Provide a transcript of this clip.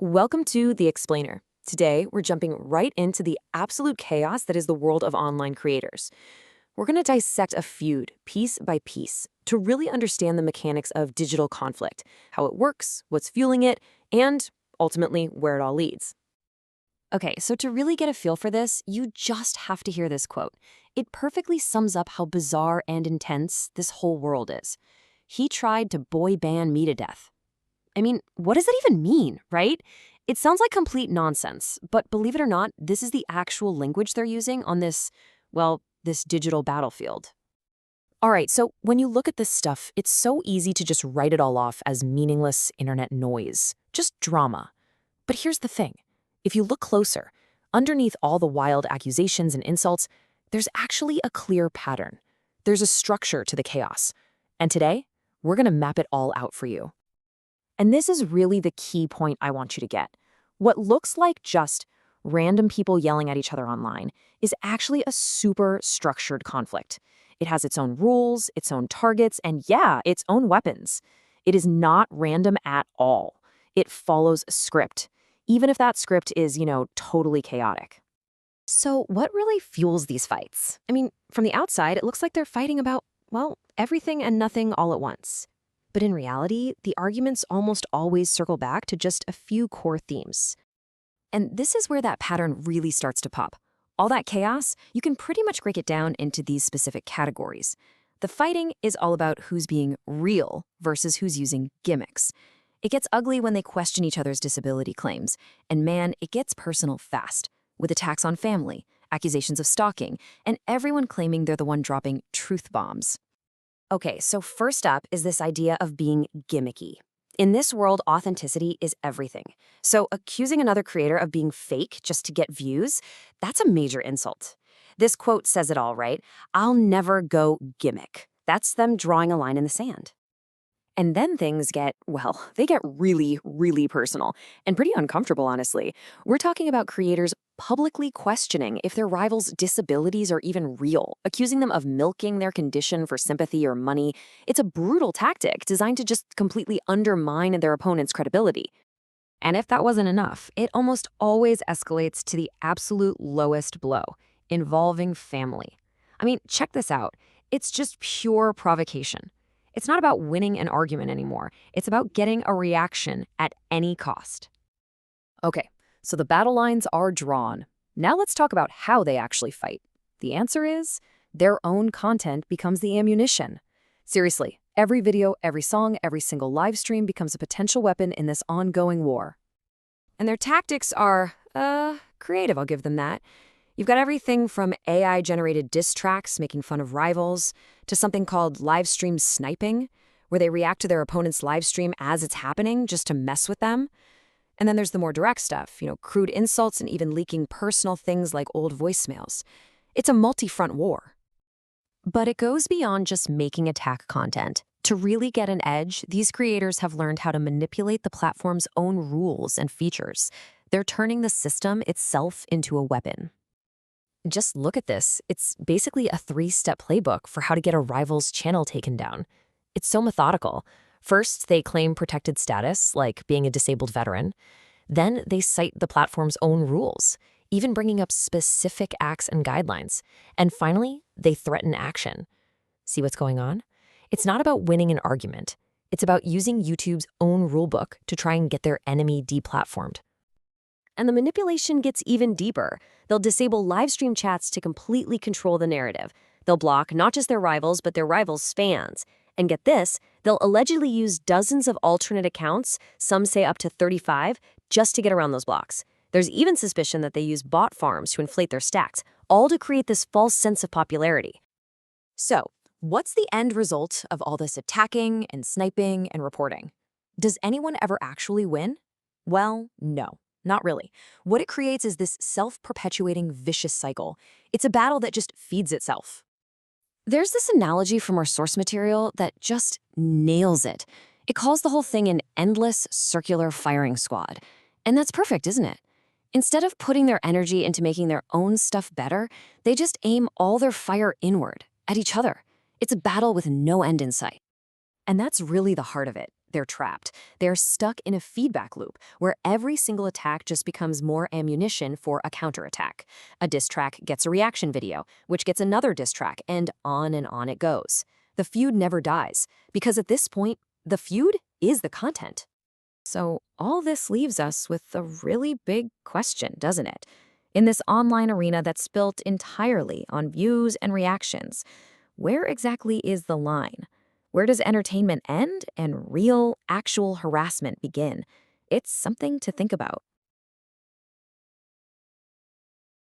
Welcome to The Explainer. Today, we're jumping right into the absolute chaos that is the world of online creators. We're going to dissect a feud piece by piece to really understand the mechanics of digital conflict, how it works, what's fueling it, and ultimately where it all leads. Okay, so to really get a feel for this, you just have to hear this quote. It perfectly sums up how bizarre and intense this whole world is. He tried to boy band me to death. I mean, what does that even mean, right? It sounds like complete nonsense, but believe it or not, this is the actual language they're using on this digital battlefield. All right, so when you look at this stuff, it's so easy to just write it all off as meaningless internet noise, just drama. But here's the thing. If you look closer, underneath all the wild accusations and insults, there's actually a clear pattern. There's a structure to the chaos. And today, we're going to map it all out for you. And this is really the key point I want you to get. What looks like just random people yelling at each other online is actually a super structured conflict. It has its own rules, its own targets, and yeah, its own weapons. It is not random at all. It follows a script, even if that script is, totally chaotic. So what really fuels these fights? I mean, from the outside, it looks like they're fighting about, everything and nothing all at once. But in reality, the arguments almost always circle back to just a few core themes. And this is where that pattern really starts to pop. All that chaos, you can pretty much break it down into these specific categories. The fighting is all about who's being real versus who's using gimmicks. It gets ugly when they question each other's disability claims. And man, it gets personal fast, with attacks on family, accusations of stalking, and everyone claiming they're the one dropping truth bombs. Okay, so first up is this idea of being gimmicky. In this world, authenticity is everything. So accusing another creator of being fake just to get views, that's a major insult. This quote says it all, right? I'll never go gimmick. That's them drawing a line in the sand. And then things they get really, really personal and pretty uncomfortable, honestly. We're talking about creators publicly questioning if their rivals' disabilities are even real, accusing them of milking their condition for sympathy or money. It's a brutal tactic designed to just completely undermine their opponent's credibility. And if that wasn't enough, it almost always escalates to the absolute lowest blow, involving family. I mean, check this out. It's just pure provocation. It's not about winning an argument anymore. It's about getting a reaction at any cost. Okay, so the battle lines are drawn. Now let's talk about how they actually fight. The answer is their own content becomes the ammunition. Seriously, every video, every song, every single live stream becomes a potential weapon in this ongoing war. And their tactics are, creative, I'll give them that. You've got everything from AI-generated diss tracks making fun of rivals to something called live stream sniping, where they react to their opponent's live stream as it's happening just to mess with them. And then there's the more direct stuff, crude insults and even leaking personal things like old voicemails. It's a multi-front war. But it goes beyond just making attack content. To really get an edge, these creators have learned how to manipulate the platform's own rules and features. They're turning the system itself into a weapon. Just look at this. It's basically a 3-step playbook for how to get a rival's channel taken down. It's so methodical. First, they claim protected status, like being a disabled veteran. Then they cite the platform's own rules, even bringing up specific acts and guidelines. And finally, they threaten action. See what's going on? It's not about winning an argument. It's about using YouTube's own rulebook to try and get their enemy deplatformed. And the manipulation gets even deeper. They'll disable live stream chats to completely control the narrative. They'll block not just their rivals, but their rivals' fans. And get this, they'll allegedly use dozens of alternate accounts, some say up to 35, just to get around those blocks. There's even suspicion that they use bot farms to inflate their stacks, all to create this false sense of popularity. So, what's the end result of all this attacking and sniping and reporting? Does anyone ever actually win? Well, no. Not really. What it creates is this self-perpetuating vicious cycle. It's a battle that just feeds itself. There's this analogy from our source material that just nails it. It calls the whole thing an endless circular firing squad. And that's perfect, isn't it? Instead of putting their energy into making their own stuff better, they just aim all their fire inward, at each other. It's a battle with no end in sight. And that's really the heart of it. They're trapped. They're stuck in a feedback loop where every single attack just becomes more ammunition for a counterattack. A diss track gets a reaction video, which gets another diss track, and on it goes. The feud never dies, because at this point, the feud is the content. So all this leaves us with a really big question, doesn't it? In this online arena that's built entirely on views and reactions, where exactly is the line? Where does entertainment end and real, actual harassment begin? It's something to think about.